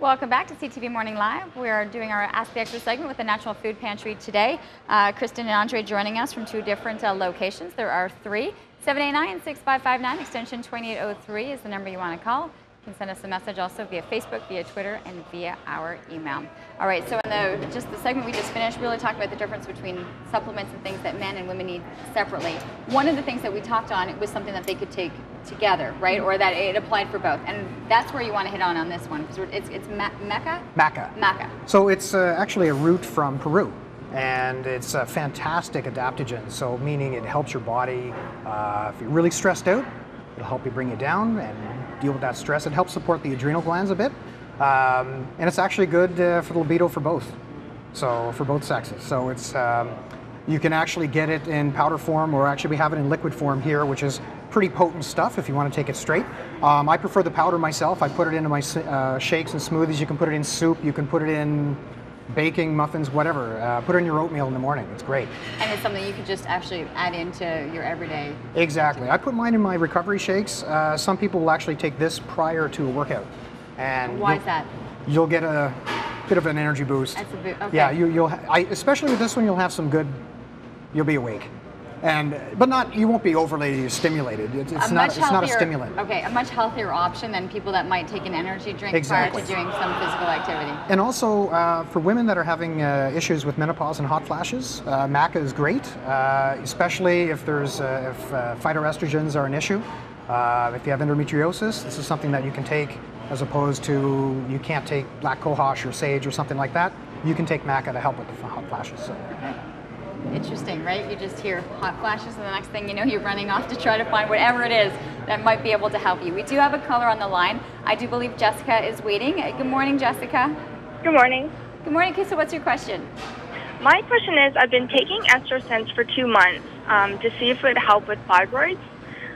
Welcome back to CTV Morning Live. We are doing our Ask the Expert segment with the National Food Pantry today. Kristen and Andre joining us from two different locations. There are three. 789-6559, extension 2803 is the number you want to call. You can send us a message also via Facebook, via Twitter, and via our email. All right, so in the segment we just finished, really talking about the difference between supplements and things that men and women need separately. One of the things that we talked on was something that they could take together, right? Or that it applied for both. And that's where you want to hit on this one, because it's maca? Maca. Maca. So it's actually a root from Peru. And it's a fantastic adaptogen, so meaning it helps your body, if you're really stressed out, it'll help you bring you down and deal with that stress. It helps support the adrenal glands a bit, and it's actually good for the libido for both, so for both sexes. So it's you can actually get it in powder form, or actually we have it in liquid form here, which is pretty potent stuff if you want to take it straight. I prefer the powder myself. I put it into my shakes and smoothies. You can put it in soup, you can put it in baking, muffins, whatever. Put it in your oatmeal in the morning. It's great. And it's something you could just actually add into your everyday. Exactly. I put mine in my recovery shakes. Some people will actually take this prior to a workout. And why is that? You'll get a bit of an energy boost. That's a boost. Okay. Yeah, especially with this one, you'll have some good. You'll be awake. But not, you won't be overly stimulated. It's not a stimulant. Okay, a much healthier option than people that might take an energy drink prior to doing some physical activity. And also for women that are having issues with menopause and hot flashes, maca is great, especially if there's if phytoestrogens are an issue. If you have endometriosis, this is something that you can take as opposed to you can't take black cohosh or sage or something like that. You can take maca to help with the hot flashes. So. Okay. Interesting, right? You just hear hot flashes and the next thing you know you're running off to try to find whatever it is that might be able to help you. We do have a caller on the line. I do believe Jessica is waiting. Good morning, Jessica. Good morning. Good morning. Okay, so what's your question? My question is, I've been taking Estrosense for 2 months to see if it would help with fibroids.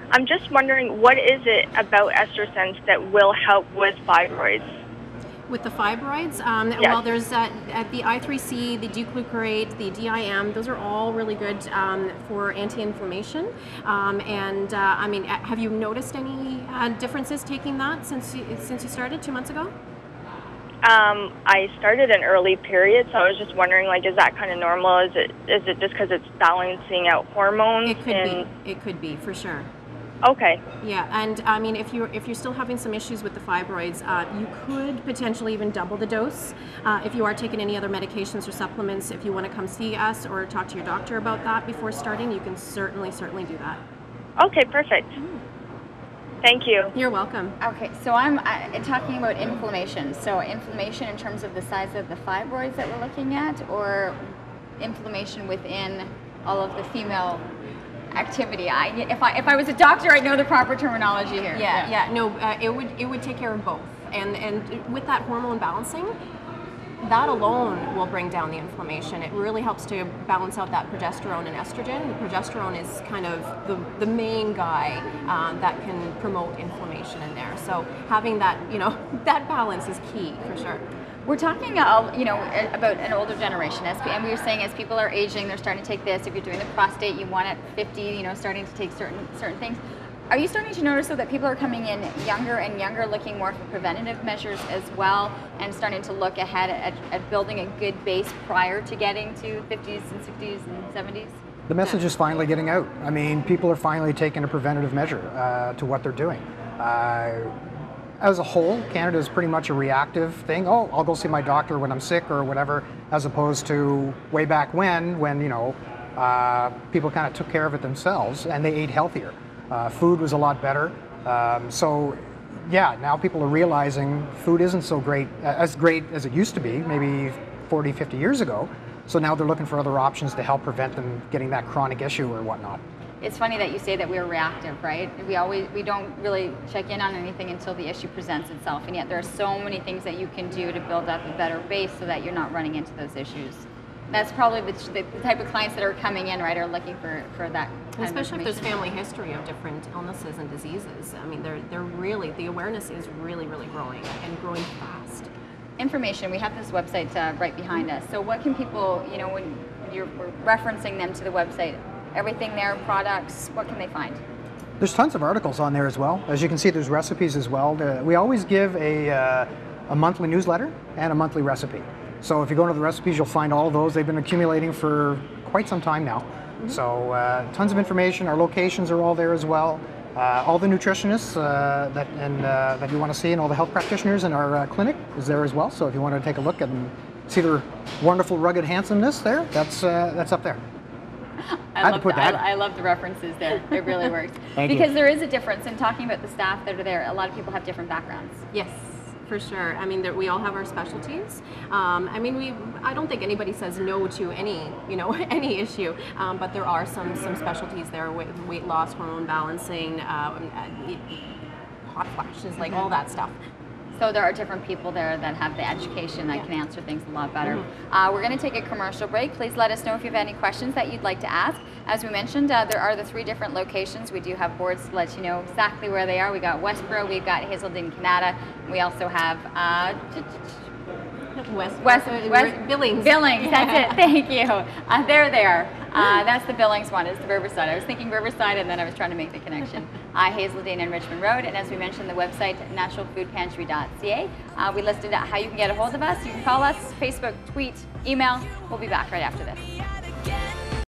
I'm just wondering, what is it about Estrosense that will help with fibroids? With the fibroids, yes. Well, there's the I3C, the D-glucarate, the DIM. Those are all really good for anti-inflammation. I mean, have you noticed any differences taking that since you started 2 months ago? I started an early period, so I was just wondering, like, is that kind of normal? Is it just because it's balancing out hormones? It could be. It could be, for sure. Okay. Yeah, and I mean, if you're still having some issues with the fibroids, you could potentially even double the dose. If you are taking any other medications or supplements, if you want to come see us or talk to your doctor about that before starting, you can certainly do that. Okay, perfect. Thank you. You're welcome. Okay, so I'm talking about inflammation. So inflammation in terms of the size of the fibroids that we're looking at, or inflammation within all of the female activity. If I was a doctor, I'd know the proper terminology here. Yeah. No, it would take care of both. And with that hormone balancing, that alone will bring down the inflammation. It really helps to balance out that progesterone and estrogen. The progesterone is kind of the main guy that can promote inflammation in there. So having that, that balance is key for sure. We're talking, about an older generation, and we were saying as people are aging, they're starting to take this. If you're doing the prostate, you want at 50, starting to take certain things. Are you starting to notice, though, that people are coming in younger and younger, looking more for preventative measures as well, and starting to look ahead at building a good base prior to getting to 50s and 60s and 70s? The message is finally getting out. I mean, people are finally taking a preventative measure to what they're doing. As a whole, Canada is pretty much a reactive thing. Oh, I'll go see my doctor when I'm sick or whatever, as opposed to way back when people kind of took care of it themselves and they ate healthier. Food was a lot better. So yeah, now people are realizing food isn't so great as it used to be, maybe 40, 50 years ago. So now they're looking for other options to help prevent them getting that chronic issue or whatnot. It's funny that you say that we're reactive, right? We don't really check in on anything until the issue presents itself, and yet there are so many things that you can do to build up a better base so that you're not running into those issues. That's probably the type of clients that are coming in, right, are looking for that kind Especially if there's family history of different illnesses and diseases. I mean, they're really, the awareness is really, really growing and growing fast. Information, we have this website right behind us. So what can people, when we're referencing them to the website, everything there, products, what can they find? There's tons of articles on there as well. As you can see, there's recipes as well. We always give a a monthly newsletter and a monthly recipe. So if you go into the recipes, you'll find all of those. They've been accumulating for quite some time now. So tons of information. Our locations are all there as well. All the nutritionists that you want to see, and all the health practitioners in our clinic is there as well. So if you want to take a look and see their wonderful, rugged handsomeness there, that's up there. I love the references there. It really works. Because there is a difference in talking about the staff that are there. A lot of people have different backgrounds. Yes, for sure. I mean, we all have our specialties. I don't think anybody says no to any, any issue. But there are some specialties there with weight loss, hormone balancing, hot flashes, like all that stuff. So there are different people there that have the education that can answer things a lot better. We're going to take a commercial break. Please let us know if you have any questions that you'd like to ask. As we mentioned, there are the 3 different locations. We do have boards to let you know exactly where they are. We got Westboro, we've got Hazelden, Kanata. We also have Billings. Billings, that's it. Thank you. There they are. That's the Billings one. It's the Riverside. I was thinking Riverside, and then I was trying to make the connection. Hazelden and Richmond Road, and as we mentioned, the website naturalfoodpantry.ca. We listed out how you can get a hold of us. You can call us, Facebook, tweet, email. We'll be back right after this.